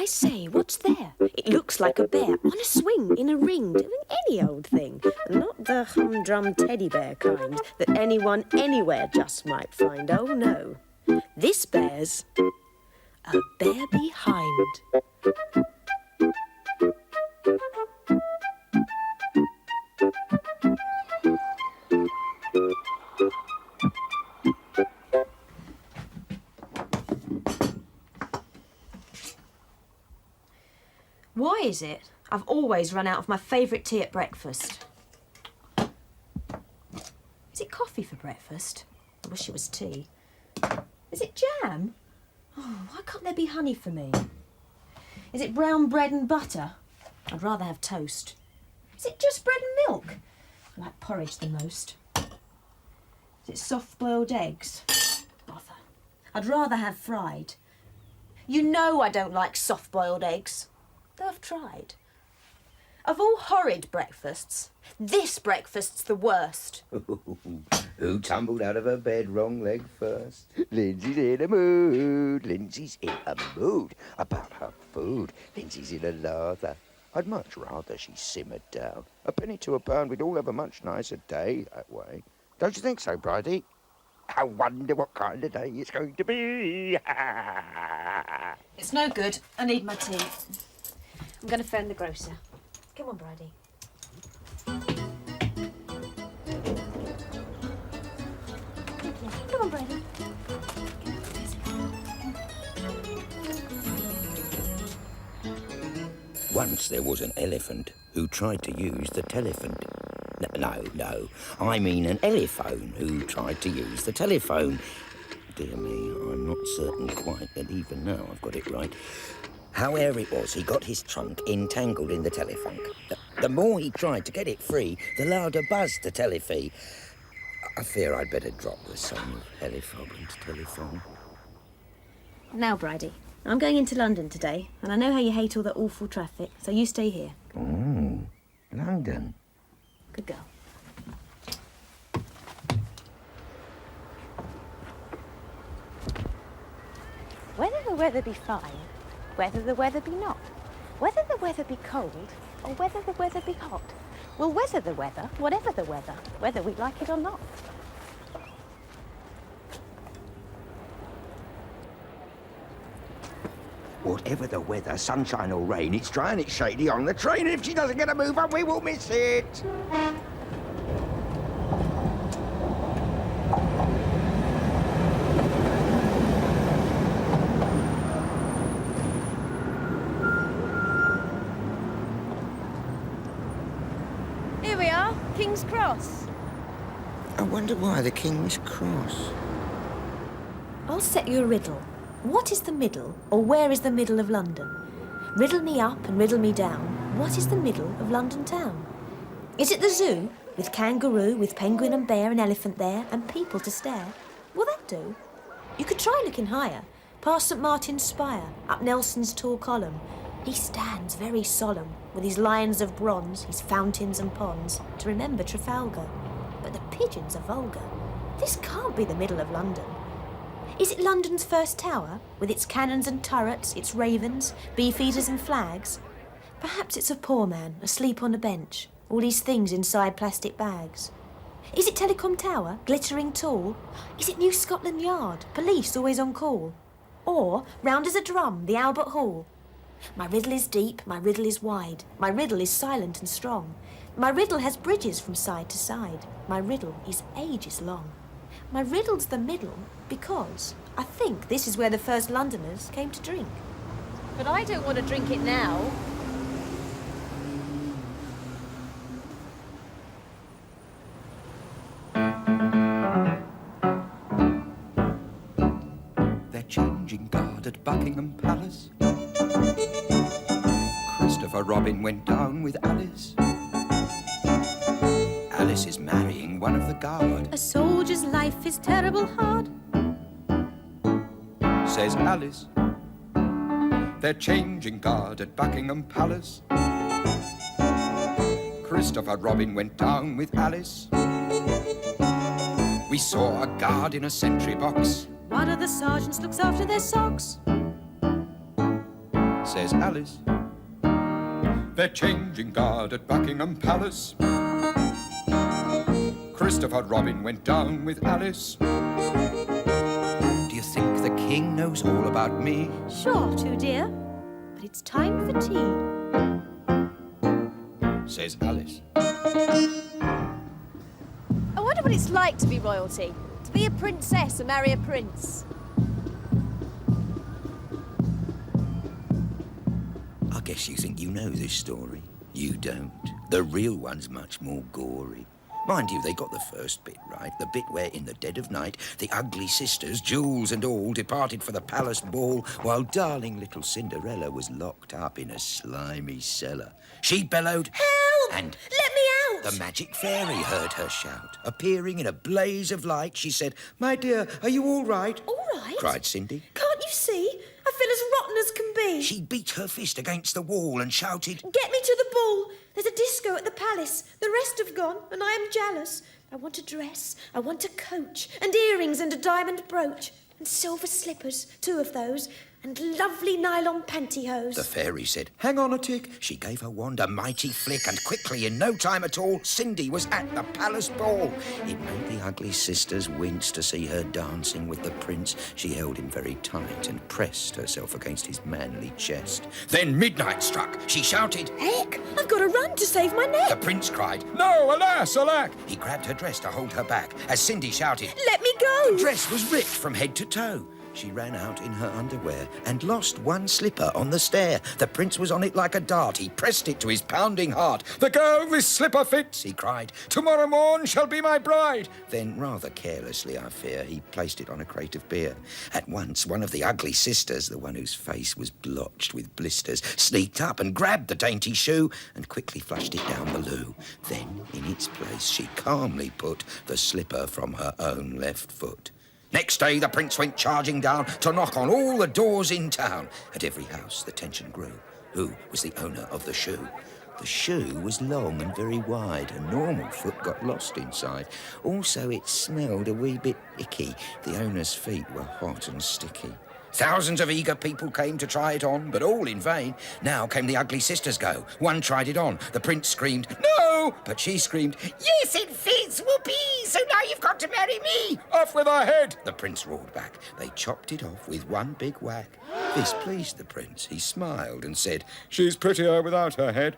I say, what's there? It looks like a bear on a swing in a ring doing any old thing. Not the humdrum teddy bear kind that anyone anywhere just might find. Oh, no. This bear's a bear behind. Why is it I've always run out of my favourite tea at breakfast? Is it coffee for breakfast? I wish it was tea. Is it jam? Oh, why can't there be honey for me? Is it brown bread and butter? I'd rather have toast. Is it just bread and milk? I like porridge the most. Is it soft-boiled eggs? Bother. I'd rather have fried. You know I don't like soft-boiled eggs. Though I've tried. Of all horrid breakfasts, this breakfast's the worst. Who tumbled out of her bed wrong leg first? Lindsay's in a mood. Lindsay's in a mood about her food. Lindsay's in a lather. I'd much rather she simmered down. A penny to a pound, we'd all have a much nicer day that way. Don't you think so, Bridie? I wonder what kind of day it's going to be. It's no good. I need my tea. I'm going to phone the grocer. Come on, Bridie. Come on, Bridie. Once there was an elephant who tried to use the telephone. No, I mean an elephone who tried to use the telephone. Dear me, I'm not certain quite that even now I've got it right. However it was, he got his trunk entangled in the telephone. The more he tried to get it free, the louder buzzed the telephone. I fear I'd better drop the song of elephant and telephone. Now, Bridie, I'm going into London today, and I know how you hate all that awful traffic, so you stay here. London. Good girl. Whether the weather be fine, whether the weather be not, whether the weather be cold, or whether the weather be hot, we'll weather the weather, whatever the weather, whether we like it or not. Whatever the weather, sunshine or rain, it's dry and it's shady on the train. If she doesn't get a move on, we will miss it. Here we are, King's Cross. I wonder why the King's Cross. I'll set you a riddle. What is the middle, or where is the middle of London? Riddle me up and riddle me down. What is the middle of London town? Is it the zoo, with kangaroo, with penguin and bear and elephant there, and people to stare? Will that do? You could try looking higher, past St Martin's spire, up Nelson's tall column. He stands very solemn, with his lions of bronze, his fountains and ponds, to remember Trafalgar. But the pigeons are vulgar. This can't be the middle of London. Is it London's first tower, with its cannons and turrets, its ravens, beefeaters and flags? Perhaps it's a poor man, asleep on a bench, all these things inside plastic bags. Is it Telecom Tower, glittering tall? Is it New Scotland Yard, police always on call? Or, round as a drum, the Albert Hall? My riddle is deep, my riddle is wide, my riddle is silent and strong. My riddle has bridges from side to side, my riddle is ages long. My riddle's the middle because I think this is where the first Londoners came to drink. But I don't want to drink it now. They're changing guard at Buckingham Palace. Christopher Robin went down with Alice. Alice is marrying one of the guard. A soldier's life is terrible hard, Says Alice. They're changing guard at Buckingham Palace. Christopher Robin went down with Alice. We saw a guard in a sentry box. One of the sergeants looks after their socks. says Alice. They're changing guard at Buckingham Palace. Christopher Robin went down with Alice. Do you think the king knows all about me? Sure to, dear. But it's time for tea. Says Alice. I wonder what it's like to be royalty. To be a princess and marry a prince. I guess you think you know this story. You don't. The real one's much more gory. Mind you, they got the first bit right, the bit where in the dead of night the ugly sisters, jewels and all, departed for the palace ball while darling little Cinderella was locked up in a slimy cellar. She bellowed, Help! And Let me out! the magic fairy heard her shout. Appearing in a blaze of light, she said, "My dear, are you all right?" All right? cried Cindy. Can't you see? I feel as rotten as can be. She beat her fist against the wall and shouted, Get me to the ball. There's a disco at the palace. The rest have gone, and I am jealous. I want a dress, I want a coach, and earrings and a diamond brooch, and silver slippers, 2 of those, and lovely nylon pantyhose. The fairy said, "Hang on a tick." She gave her wand a mighty flick, and quickly, in no time at all, Cindy was at the palace ball. It made the ugly sisters wince to see her dancing with the prince. She held him very tight and pressed herself against his manly chest. Then midnight struck. She shouted, Heck, I've got to run to save my neck. The prince cried. No, alas, alack! He grabbed her dress to hold her back. As Cindy shouted, Let me go. the dress was ripped from head to toe. She ran out in her underwear and lost one slipper on the stair. The prince was on it like a dart. He pressed it to his pounding heart. The girl this slipper fits, He cried. tomorrow morn shall be my bride. Then, rather carelessly, I fear, he placed it on a crate of beer. At once, one of the ugly sisters, the one whose face was blotched with blisters, sneaked up and grabbed the dainty shoe and quickly flushed it down the loo. Then, in its place, she calmly put the slipper from her own left foot. Next day, the prince went charging down to knock on all the doors in town. At every house, the tension grew. Who was the owner of the shoe? The shoe was long and very wide. A normal foot got lost inside. Also, it smelled a wee bit icky. The owner's feet were hot and sticky. Thousands of eager people came to try it on, but all in vain. Now came the ugly sisters go. One tried it on. The prince screamed, "No!" But she screamed, "Yes, it fits, whoopee! So now you've got to marry me!" Off with her head! The prince roared back. They chopped it off with one big whack. This pleased the prince. He smiled and said, She's prettier without her head.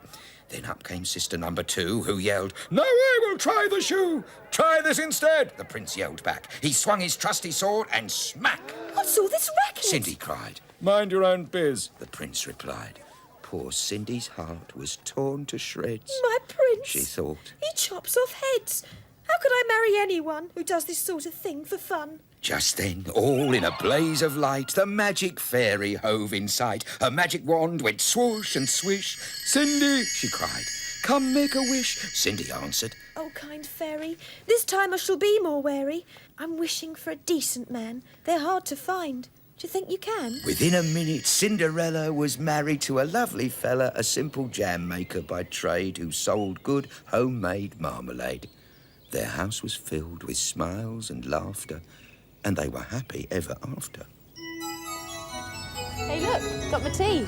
Then up came sister number 2, who yelled, Now I will try the shoe. Try this instead. The prince yelled back. He swung his trusty sword and smack! What's all this racket? Cindy cried. Mind your own biz. The prince replied. Poor Cindy's heart was torn to shreds. My prince. She thought. He chops off heads. How could I marry anyone who does this sort of thing for fun? Just then, all in a blaze of light, the magic fairy hove in sight. Her magic wand went swoosh and swish. Cindy, She cried, "Come make a wish." Cindy answered. Oh, kind fairy, this time I shall be more wary. I'm wishing for a decent man. They're hard to find. Do you think you can? Within a minute, Cinderella was married to a lovely fella, a simple jam maker by trade who sold good homemade marmalade. Their house was filled with smiles and laughter, and they were happy ever after. Hey, look, got my tea.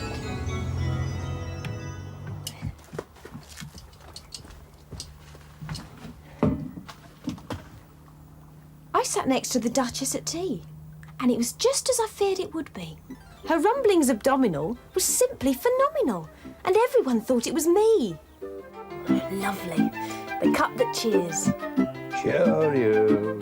I sat next to the Duchess at tea, and it was just as I feared it would be. Her rumblings abdominal was simply phenomenal, and everyone thought it was me. Lovely. The cup that cheers. Cheerio.